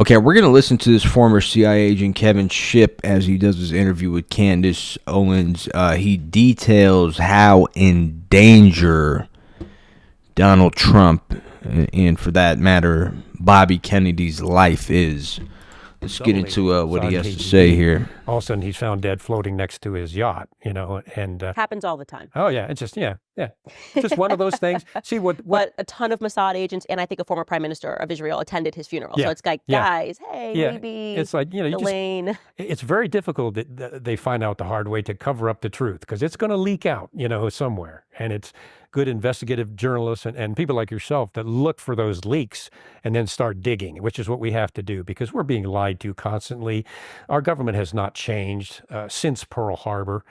Okay, we're going to listen to this former CIA agent Kevin Shipp as he does his interview with Candace Owens. He details how in danger Donald Trump, and for that matter, Bobby Kennedy's life is. Let's get into what he has to say here. All of a sudden, he's found dead floating next to his yacht, and happens all the time. Oh yeah, it's just it's just one of those things. See what? But a ton of Mossad agents and I think a former prime minister of Israel attended his funeral. Yeah. So it's like, guys, hey, maybe it's like Elaine. It's very difficult that they find out the hard way to cover up the truth because it's going to leak out, somewhere, and it's good investigative journalists and people like yourself that look for those leaks and then start digging, which is what we have to do because we're being lied to constantly. Our government has not changed since Pearl Harbor.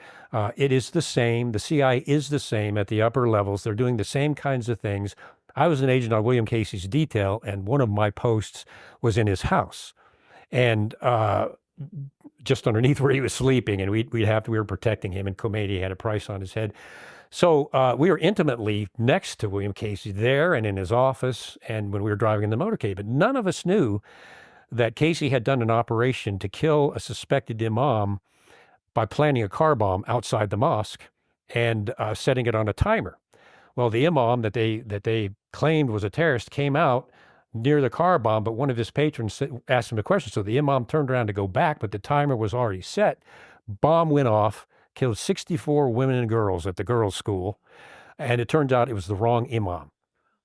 It is the same. The CIA is the same at the upper levels. They're doing the same kinds of things. I was an agent on William Casey's detail, and one of my posts was in his house. And just underneath where he was sleeping, and we were protecting him, and Khomeini had a price on his head. So we were intimately next to William Casey there and in his office and when we were driving in the motorcade. But none of us knew that Casey had done an operation to kill a suspected imam by planting a car bomb outside the mosque and setting it on a timer. Well, the imam that they claimed was a terrorist came out near the car bomb, but one of his patrons asked him a question. So the imam turned around to go back, but the timer was already set. Bomb went off. Killed 64 women and girls at the girls' school, and it turns out it was the wrong imam.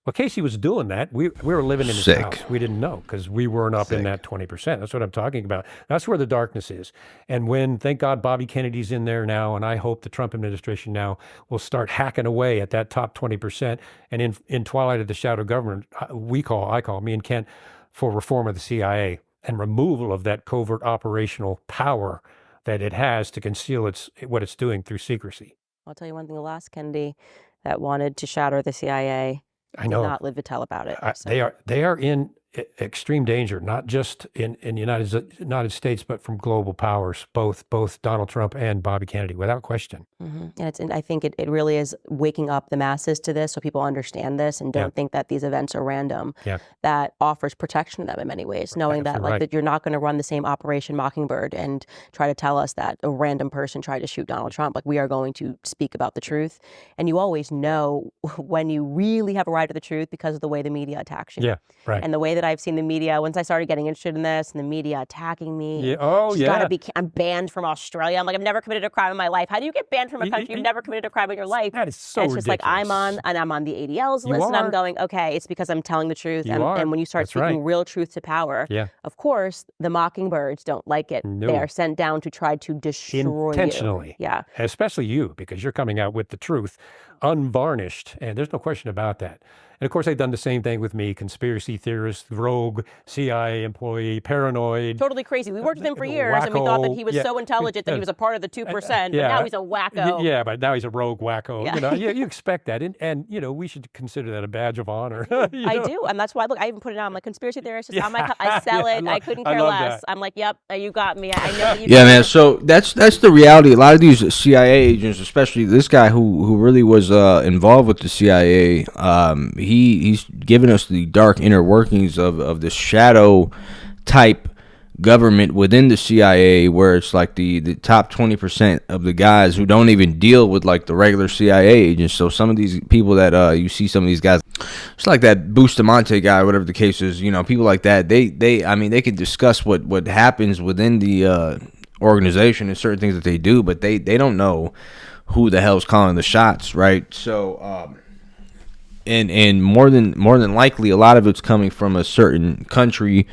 Well, Casey was doing that. We were living in his house. We didn't know because we weren't up in that 20%. That's what I'm talking about. That's where the darkness is. And when, thank God, Bobby Kennedy's in there now, and I hope the Trump administration now will start hacking away at that top 20%. And in Twilight of the Shadow Government, I call, me and Kent, for reform of the CIA and removal of that covert operational power that it has to conceal what it's doing through secrecy. I'll tell you one thing, the last Kennedy that wanted to shatter the CIA did not live to tell about it. They are in extreme danger, not just in the United States, but from global powers, both Donald Trump and Bobby Kennedy, without question. Mm-hmm. And I think it really is waking up the masses to this so people understand this and don't think that these events are random. Yeah. That offers protection to them in many ways, knowing that that you're not going to run the same Operation Mockingbird and try to tell us that a random person tried to shoot Donald Trump. Like, we are going to speak about the truth. And you always know when you really have arrived at the truth because of the way the media attacks you. Yeah, right. And the way that I've seen the media, once I started getting interested in this and the media attacking me. Yeah. Oh, yeah. I'm banned from Australia. I'm like, I've never committed a crime in my life. How do you get banned from a country you've never committed a crime in your life? That is so and it's ridiculous. just like I'm on the ADL's list and I'm going, okay, it's because I'm telling the truth. And when you start speaking real truth to power, of course, the mockingbirds don't like it. No. They are sent down to try to destroy intentionally. You. Yeah. Especially you, because you're coming out with the truth unvarnished. And there's no question about that. And of course, they've done the same thing with me, conspiracy theorist, rogue, CIA employee, paranoid. Totally crazy. We worked with him for years and we thought that he was so intelligent that he was a part of the 2%, but now he's a wacko. Yeah, but now he's a rogue wacko. Yeah. You expect that. And we should consider that a badge of honor. I do. And that's why, look, I even put it on. I'm like, conspiracy theorist, I sell it. I couldn't care less. I'm like, yep, you got me. I know that you Yeah, man. So that's the reality. A lot of these CIA agents, especially this guy who really was involved with the CIA, he's given us the dark inner workings of the shadow type government within the CIA, where it's like the top 20% of the guys who don't even deal with like the regular CIA agents. So some of these people that you see, some of these guys, it's like that Bustamante guy, whatever the case is, people like that, they can discuss what happens within the organization and certain things that they do, but they don't know who the hell's calling the shots, right? So and more than likely, a lot of it's coming from a certain country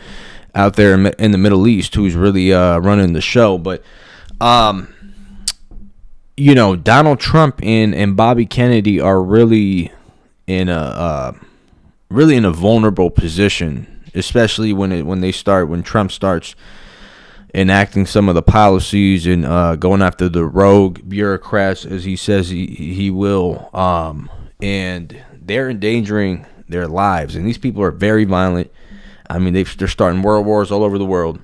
out there in the Middle East who's really running the show. But Donald Trump and Bobby Kennedy are really in a vulnerable position, especially when Trump starts enacting some of the policies and going after the rogue bureaucrats, as he says he will, and they're endangering their lives. And these people are very violent. I mean, they're starting world wars all over the world.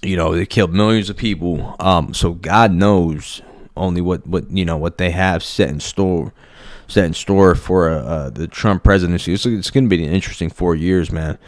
They killed millions of people. So God knows only what they have set in store for the Trump presidency. It's going to be an interesting 4 years, man.